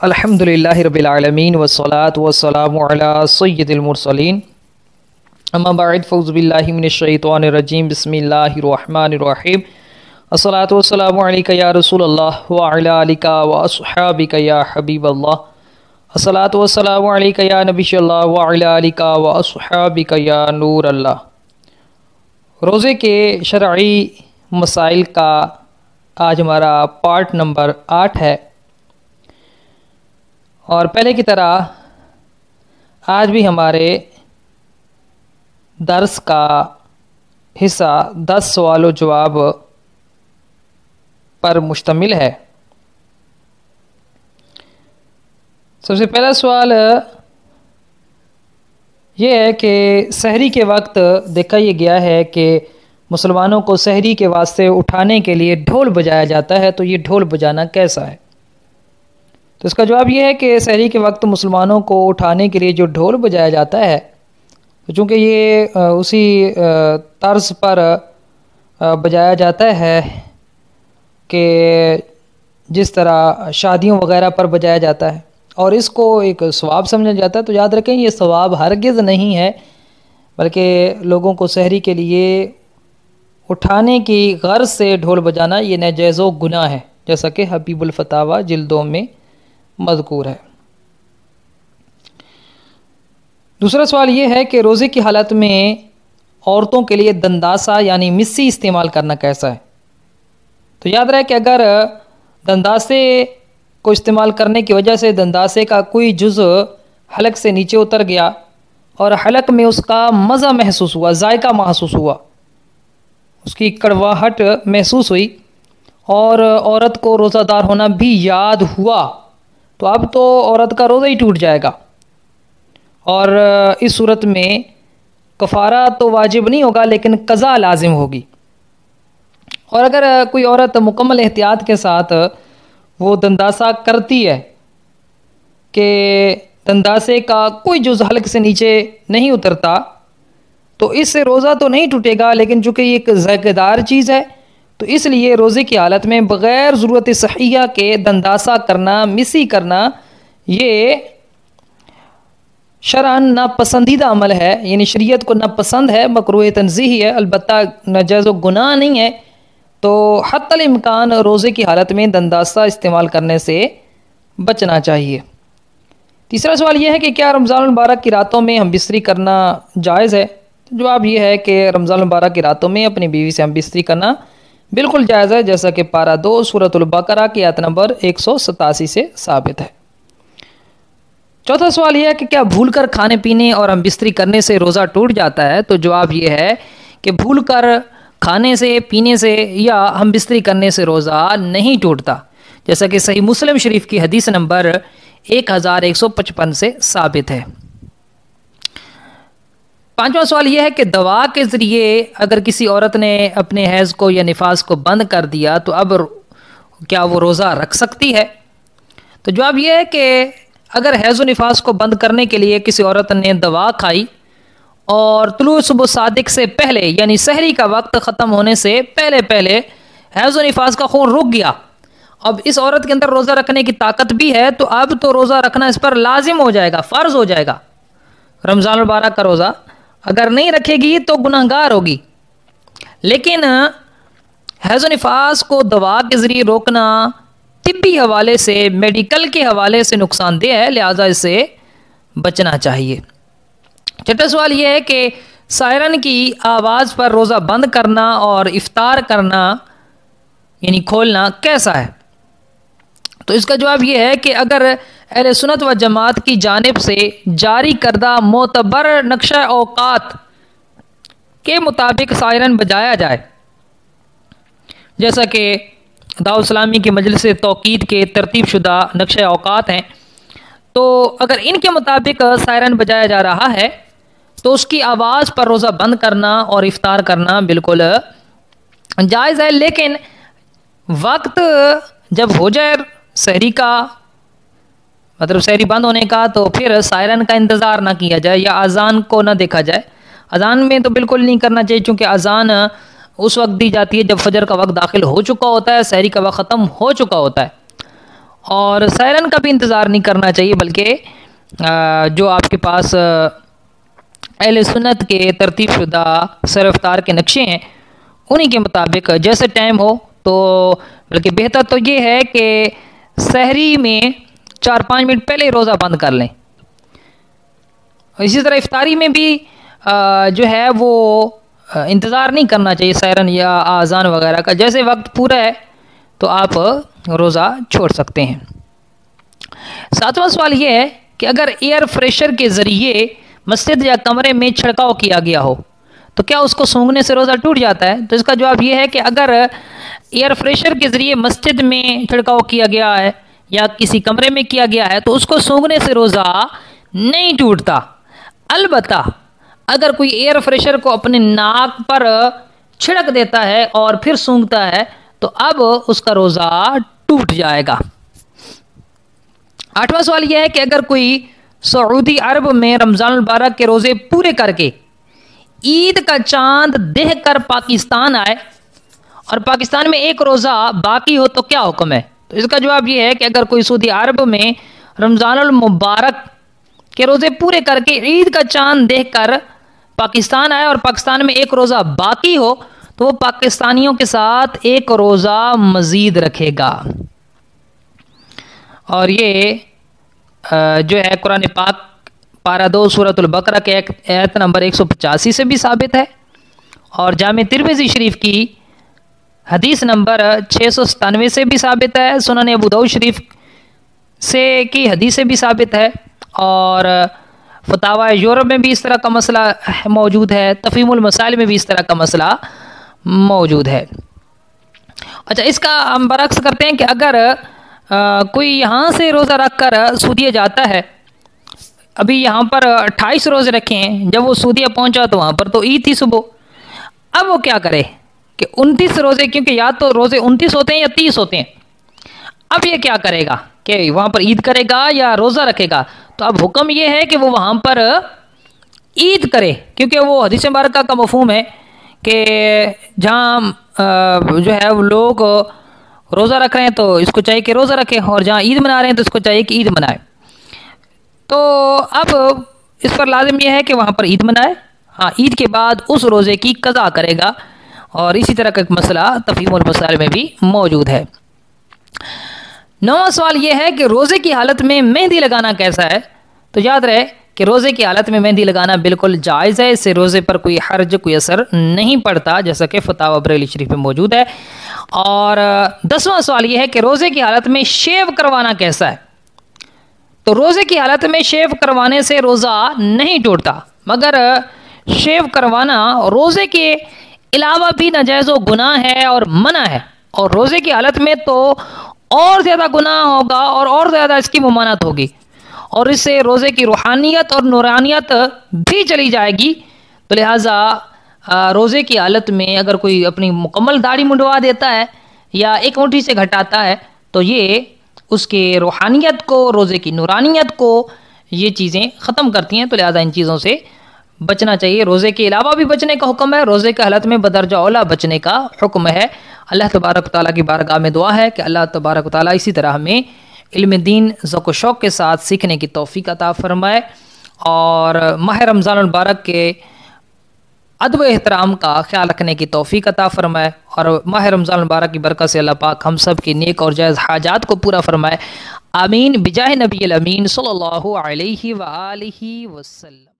الحمد للہ رب العالمین والصلاة والسلام علی سید المرسلین اما بعد فاعوذ باللہ من الشیطان الرجیم بسم اللہ الرحمن الرحیم الصلاة والسلام علیک یا رسول اللہ وعلی آلک واصحابک یا حبیب اللہ الصلاة والسلام علیک یا نبی اللہ وعلی آلک واصحابک یا نور اللہ۔ روزے کے شرعی مسائل کا آج ہمارا پارٹ نمبر 8 ہے، اور پہلے کی طرح آج بھی ہمارے درس کا حصہ 10 سوال و جواب پر مشتمل ہے۔ سب سے پہلا سوال یہ ہے کہ سحری کے وقت دیکھا یہ گیا ہے کہ مسلمانوں کو سحری کے واسطے اٹھانے کے لیے ڈھول بجایا جاتا ہے، تو یہ ڈھول بجانا کیسا ہے؟ تو اس کا جواب یہ ہے کہ سحری کے وقت مسلمانوں کو اٹھانے کے لیے جو ڈھول بجایا جاتا ہے، چونکہ یہ اسی طرز پر بجایا جاتا ہے کہ جس طرح شادیوں وغیرہ پر بجایا جاتا ہے، اور اس کو ایک ثواب سمجھا جاتا ہے، تو یاد رکھیں یہ ثواب ہرگز نہیں ہے، بلکہ لوگوں کو سحری کے لیے اٹھانے کی غرض سے ڈھول بجانا یہ ناجائز و گناہ ہے، جیسا کہ حبیب الفتاوی جلد 2 میں مذکور ہے۔ دوسرا سوال یہ ہے کہ روزے کی حالت میں عورتوں کے لیے دنداسہ یعنی مسی استعمال کرنا کیسا ہے؟ تو یاد رہے کہ اگر دنداسے کو استعمال کرنے کی وجہ سے دنداسے کا کوئی جزء حلق سے نیچے اتر گیا اور حلق میں اس کا مزہ محسوس ہوا، ذائقہ محسوس ہوا، اس کی کڑواہٹ محسوس ہوئی، اور عورت کو روزہ دار ہونا بھی یاد ہوا، تو اب تو عورت کا روزہ ہی ٹوٹ جائے گا، اور اس صورت میں کفارہ تو واجب نہیں ہوگا لیکن قضا لازم ہوگی۔ اور اگر کوئی عورت مکمل احتیاط کے ساتھ وہ دنداسہ کرتی ہے کہ دنداسے کا کوئی جزء حلق سے نیچے نہیں اترتا، تو اس سے روزہ تو نہیں ٹوٹے گا، لیکن چونکہ یہ ایک ذائقہ دار چیز ہے تو اس لیے روزے کی حالت میں بغیر ضرورت صحیحہ کے دنداسہ کرنا، مسی کرنا، یہ شرعاً ناپسندیدہ عمل ہے، یعنی شریعت کو ناپسند ہے، مکروہ تنزیہی ہے، البتہ ناجائز و گناہ نہیں ہے۔ تو حتی الامکان روزے کی حالت میں دنداسہ استعمال کرنے سے بچنا چاہیے۔ تیسرا سوال یہ ہے کہ کیا رمضان المبارک کی راتوں میں ہم بستری کرنا جائز ہے؟ جواب یہ ہے کہ رمضان المبارک کی راتوں میں اپنی بیوی سے ہم بستری کرنا بالکل جائز ہے، جیسا کہ پارہ 2 سورۃ البقرہ کی آیت نمبر 187 سے ثابت ہے۔ چوتھا سوال یہ ہے کہ کیا بھول کر کھانے پینے اور ہم بستری کرنے سے روزہ ٹوٹ جاتا ہے؟ تو جواب یہ ہے کہ بھول کر کھانے سے، پینے سے یا ہم بستری کرنے سے روزہ نہیں ٹوٹتا، جیسا کہ صحیح مسلم شریف کی حدیث نمبر 1155 سے ثابت ہے۔ پانچواں سوال یہ ہے کہ دوا کے ذریعے اگر کسی عورت نے اپنے حیض کو یا نفاس کو بند کر دیا تو اب کیا وہ روزہ رکھ سکتی ہے؟ تو جواب یہ ہے کہ اگر حیض و نفاس کو بند کرنے کے لیے کسی عورت نے دوا کھائی اور طلوع صبح صادق سے پہلے یعنی سحری کا وقت ختم ہونے سے پہلے حیض و نفاس کا خون رک گیا، اب اس عورت کے اندر روزہ رکھنے کی طاقت بھی ہے، تو اب تو روزہ رکھنا اس پر لازم ہو جائے گا، فرض ہو جائے گا۔ رمضان المبارک کا روزہ اگر نہیں رکھے گی تو گناہگار ہوگی، لیکن حیض و نفاس کو دوا کے ذریعے روکنا طبی حوالے سے، میڈیکل کے حوالے سے نقصان دہ ہے، لہذا اس سے بچنا چاہیے۔ چھٹا سوال یہ ہے کہ سائرن کی آواز پر روزہ بند کرنا اور افطار کرنا یعنی کھولنا کیسا ہے؟ تو اس کا جواب یہ ہے کہ اگر اہل سنت و جماعت کی جانب سے جاری کردہ معتبر نقشہ اوقات کے مطابق سائرن بجایا جائے، جیسا کہ دعوت اسلامی کی مجلس توقید کے ترتیب شدہ نقشہ اوقات ہیں، تو اگر ان کے مطابق سائرن بجایا جا رہا ہے تو اس کی آواز پر روزہ بند کرنا اور افطار کرنا بالکل جائز ہے، لیکن وقت جب ہو جائے سحری کا، مطلب سحری بند ہونے کا، تو پھر سائرن کا انتظار نہ کیا جائے یا اذان کو نہ دیکھا جائے۔ اذان میں تو بالکل نہیں کرنا چاہیے، چونکہ اذان اس وقت دی جاتی ہے جب فجر کا وقت داخل ہو چکا ہوتا ہے، سحری کا وقت ختم ہو چکا ہوتا ہے، اور سحرن کا بھی انتظار نہیں کرنا چاہیے، بلکہ جو آپ کے پاس اہل سنت کے ترتیب شدہ سیر افطار کے نقشے ہیں انہی کے مطابق جیسے ٹائم ہو تو، بلکہ بہتر تو یہ ہے کہ سحری میں 4-5 منٹ پہلے ہی روزہ بند کر لیں۔ اسی طرح افطاری میں بھی جو ہے وہ انتظار نہیں کرنا چاہیے سحرن یا اذان وغیرہ کا، جیسے وقت پورا ہے تو آپ روزہ چھوڑ سکتے ہیں۔ 7واں سوال یہ ہے کہ اگر ایئر فریشر کے ذریعے مسجد یا کمرے میں چھڑکاؤ کیا گیا ہو تو کیا اس کو سونگھنے سے روزہ ٹوٹ جاتا ہے؟ تو اس کا جواب یہ ہے کہ اگر ایئر فریشر کے ذریعے مسجد میں چھڑکاؤ کیا گیا ہے یا کسی کمرے میں کیا گیا ہے تو اس کو سونگھنے سے روزہ نہیں ٹوٹتا۔ البتہ اگر کوئی ایئر فریشر کو اپنے ناک پر چھڑک دیتا ہے اور پھر سونگھتا ہے تو اب اس کا روزہ ٹوٹ جائے گا۔ 8واں سوال یہ ہے کہ اگر کوئی سعودی عرب میں رمضان المبارک کے روزے پورے کر کے عید کا چاند دیکھ کر پاکستان آئے اور پاکستان میں ایک روزہ باقی ہو تو کیا حکم ہے؟ تو اس کا جواب یہ ہے کہ اگر کوئی سعودی عرب میں رمضان المبارک کے روزے پورے کر کے عید کا چاند دیکھ کر پاکستان آئے اور پاکستان میں ایک روزہ باقی ہو تو وہ پاکستانیوں کے ساتھ ایک روزہ مزید رکھے گا۔ اور یہ جو ہے قرآن پاک پارہ 2 سورۃ البقرہ کے آیت نمبر 185 سے بھی ثابت ہے، اور جامع ترمذی شریف کی حدیث نمبر 697 سے بھی ثابت ہے، سنن ابو داؤد شریف سے کی حدیث سے بھی ثابت ہے، اور فتاوی یورپ میں بھی اس طرح کا مسئلہ موجود ہے، تفہیم المسائل میں بھی اس طرح کا مسئلہ موجود ہے۔ اچھا، اس کا ہم برعکس کرتے ہیں کہ اگر کوئی یہاں سے روزہ رکھ کر سعودیہ جاتا ہے، ابھی یہاں پر 28 روزے رکھے ہیں، جب وہ سعودیہ پہنچا تو وہاں پر تو عید تھی صبح، اب وہ کیا کرے کہ 29 روزے، کیونکہ یا تو روزے 29 ہوتے ہیں یا 30 ہوتے ہیں، اب یہ کیا کرے گا کہ وہاں پر عید کرے گا یا روزہ رکھے گا؟ تو اب حکم یہ ہے کہ وہ وہاں پر عید کرے، کیونکہ وہ حدیث مبارکہ کا مفہوم ہے کہ جہاں جو ہے وہ لوگ روزہ رکھ رہے ہیں تو اس کو چاہیے کہ روزہ رکھے، اور جہاں عید منا رہے ہیں تو اس کو چاہیے کہ عید منائے۔ تو اب اس پر لازم یہ ہے کہ وہاں پر عید منائے، ہاں عید کے بعد اس روزے کی قضا کرے گا، اور اسی طرح کا ایک مسئلہ تفہیم المسائل میں بھی موجود ہے۔ 9واں سوال یہ ہے کہ روزے کی حالت میں مہندی لگانا کیسا ہے؟ تو یاد رہے کہ روزے کی حالت میں مہندی لگانا بالکل جائز ہے، اس سے روزے پر کوئی حرج، کوئی اثر نہیں پڑتا، جیسا کہ فتاوی بریلی شریف میں موجود ہے۔ اور 10واں سوال یہ ہے کہ روزے کی حالت میں شیو کروانا کیسا ہے؟ تو روزے کی حالت میں شیو کروانے سے روزہ نہیں ٹوٹتا، مگر شیو کروانا روزے کے علاوہ بھی ناجائز و گناہ ہے اور منع ہے، اور روزے کی حالت میں تو اور زیادہ گناہ ہوگا اور زیادہ اس کی ممانعت ہوگی، اور اس سے روزے کی روحانیت اور نورانیت بھی چلی جائے گی۔ تو لہٰذا روزے کی حالت میں اگر کوئی اپنی مکمل داڑھی منڈوا دیتا ہے یا ایک مٹھی سے گھٹاتا ہے تو یہ اس کے روحانیت کو، روزے کی نورانیت کو یہ چیزیں ختم کرتی ہیں، تو لہٰذا ان چیزوں سے بچنا چاہیے۔ روزے کے علاوہ بھی بچنے کا حکم ہے، روزے کی حالت میں بدرجہ اولا بچنے کا حکم ہے۔ اللہ تبارک و تعالیٰ کی بارگاہ میں دعا ہے کہ اللہ تبارک و تعالیٰ اسی طرح ہمیں علم دین ذوق و شوق کے ساتھ سیکھنے کی توفیق عطا فرمائے، اور ماہ رمضان المبارک کے ادب و احترام کا خیال رکھنے کی توفیق عطا فرمائے، اور ماہ رمضان المبارک کی برکت سے اللہ پاک ہم سب کی نیک اور جائز حاجات کو پورا فرمائے۔ آمین بجاہ نبی الامین صلی اللہ علیہ وآلہ وسلم۔